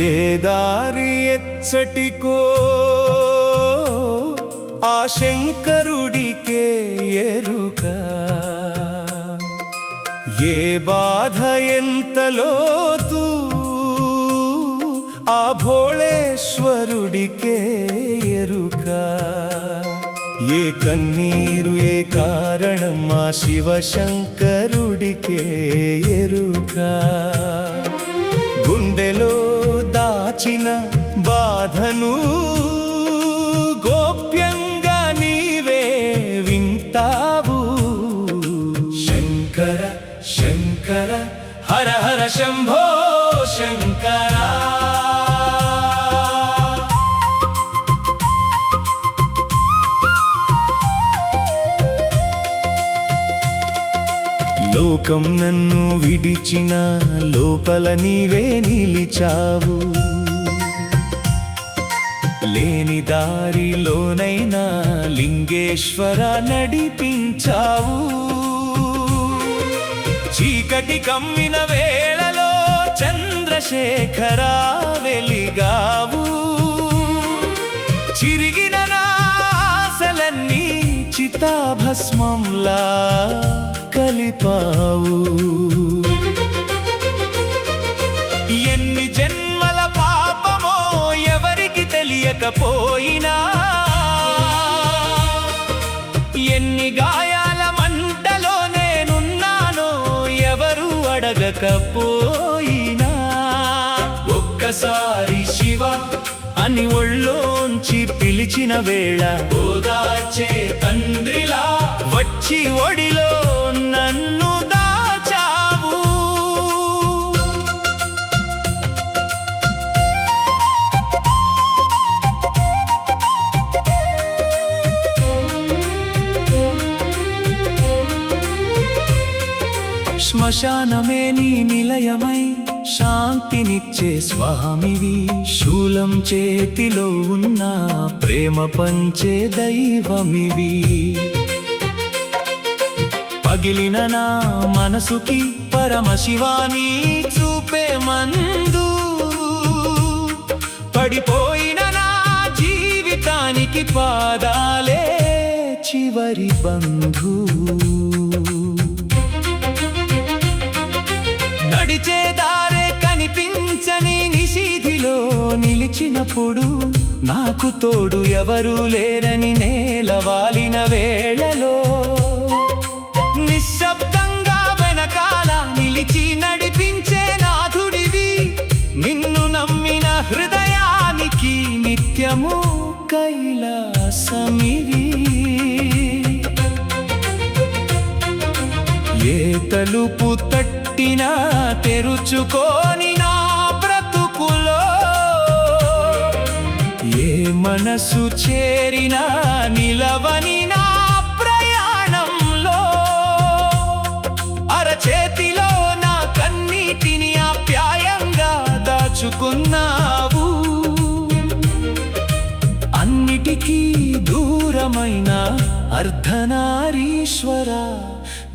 ఏ దారి ఎచ్చటికో ఆ శంకరుడికే ఎరుక, ఏ బాధ ఎంత లోతు ఆ భోళేశ్వరుడికే ఎరుక, ఏ కన్నీరు ఏ కారణం ఆ శివశంకరుడికే ఎరుక, గుండెలో దాచిన బాధను గోప్యంగా నీవే వింటావు. శంకర శంకర హర హర శంభో శంకర. లోకం నన్ను విడిచిన లోపల నీవే నిలిచావు, లేని దారిలోనైనా లింగేశ్వర నడిపించావు. చీకటి కమ్మిన వేళలో చంద్రశేఖర వెలిగావు, చిరిగిన ఆశలన్నీ చితాభస్మంలా కలిపావు. ఎన్ని జన్మల పాపమో ఎవరికి తెలియకపోయినా, ఎన్ని గాయాల మంటలో నేనున్నానో ఎవరు అడగకపోయినా, ఒక్కసారి శివ అని ఒళ్ళోంచి పిలిచిన వేళ ఓదార్చే తండ్రిలా వచ్చి ఒడిలో నన్ను దాచావు. శ్మశానమే నీ నిలయమై శాంతినిచ్చే స్వామివి, శూలం చేతిలో ఉన్న ప్రేమ పంచే దైవమివి. పగిలిన నా మనసుకి పరమశివాని చూపే మందు, పడిపోయిన నా జీవితానికి పాదాలే చివరి బంధు. నడిచే దారే కనిపించని నిశీధిలో నిలిచినప్పుడు, నాకు తోడు ఎవరూ లేరని నేలవాలిన వేళలో, నిశ్శబ్దంగా వెనకాల నిలిచి నడిపించే నాథుడివి. నిన్ను నమ్మిన హృదయానికి నిత్యము కైలాసమివి. ఏ తలుపు తట్టినా తెరుచుకోని నా బ్రతుకులో, ఏ మనసు చేరినా నిలవని నా ప్రయాణంలో, అరచేతిలో నా కన్నీటిని ఆప్యాయంగా దాచుకున్నావు. అన్నిటికీ దూరమైన అర్ధనారీశ్వర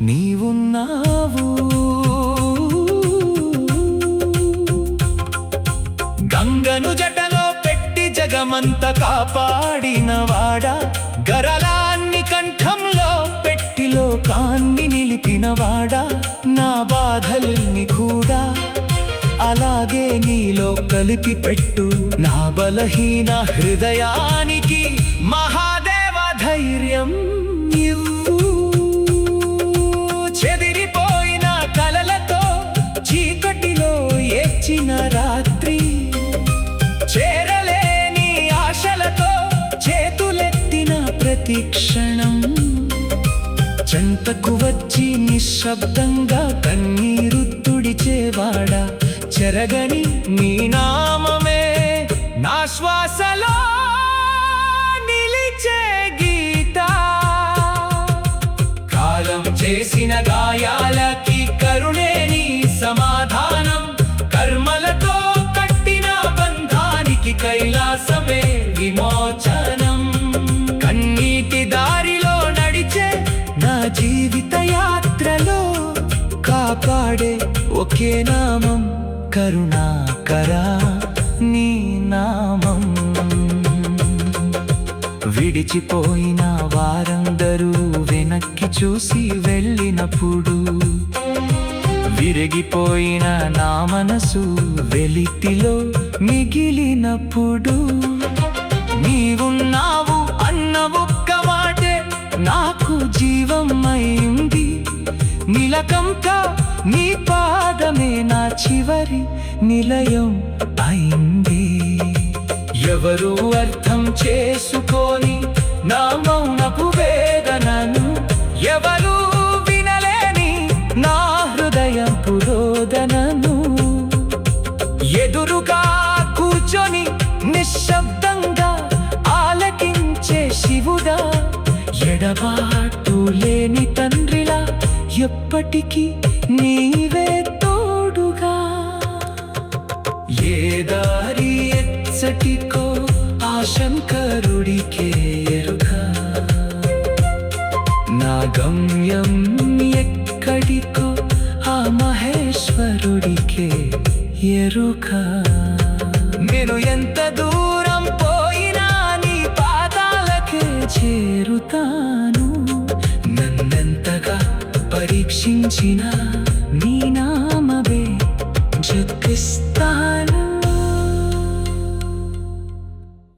నీవున్నావు. గంగను జటలో పెట్టి జగమంత కాపాడినవాడా, గరళాన్ని కంఠంలో పెట్టి లోకాన్ని నిలిపినవాడా, నా బాధల్ని కూడా అలాగే నీలో కలిపి పెట్టు. నా బలహీన హృదయానికి మహాదేవ ధైర్యం ఇవ్వు. చెదిరిపోయిన కలలతో చీకటిలో ఏడ్చిన రాత్రి, చేరలేని ఆశలతో చేతులెత్తిన ప్రతి క్షణం, చెంతకు వచ్చి నిశ్శబ్దంగా కన్నీరు తుడిచేవాడా, చెరగని నీ నామమే నా శ్వాసలో నిలిచే గీత. కాలం చేసిన గాయాలకి కరుణే నీ సమాధానం, కర్మలతో కట్టిన బంధానికి కైలాసమే విమోచనం. కన్నీటి దారిలో నడిచే నా జీవిత యాత్రలో కాపాడే ఒకే నామం కరుణాకర. విడిచిపోయిన వారందరూ వెనక్కి చూసి వెళ్ళినప్పుడు, విరిగిపోయిన నా మనసు వెలితిలో మిగిలినప్పుడు, నీవున్నావు అన్న ఒక్క మాటే నాకు జీవం అయింది. నిలకంక నీ పాదమే నా చివరి నిలయం అయింది. ఎవరు అర్థం చేసుకోని నా మౌనపు వేదనను, ఎవరు వినలేని నా హృదయపు రోదనను, ఎదురుగా కూర్చొని నిశ్శబ్దంగా ఆలకించే శివుడా, ఎడబాటు లేని తండ్రిలా ఎప్పటికీ నీవే తోడుగా. ఏ దారి ఎచ్చటికో ఆ శంకరుడికే ఎరుక, నా గమ్యం ఎక్కడికో ఆ మహేశ్వరుడికే ఎరుక. నేను ఎంత దూరం పోయినా నీ పాదాలకే చేరుతాను. నన్నెంతగా పరీక్షించినా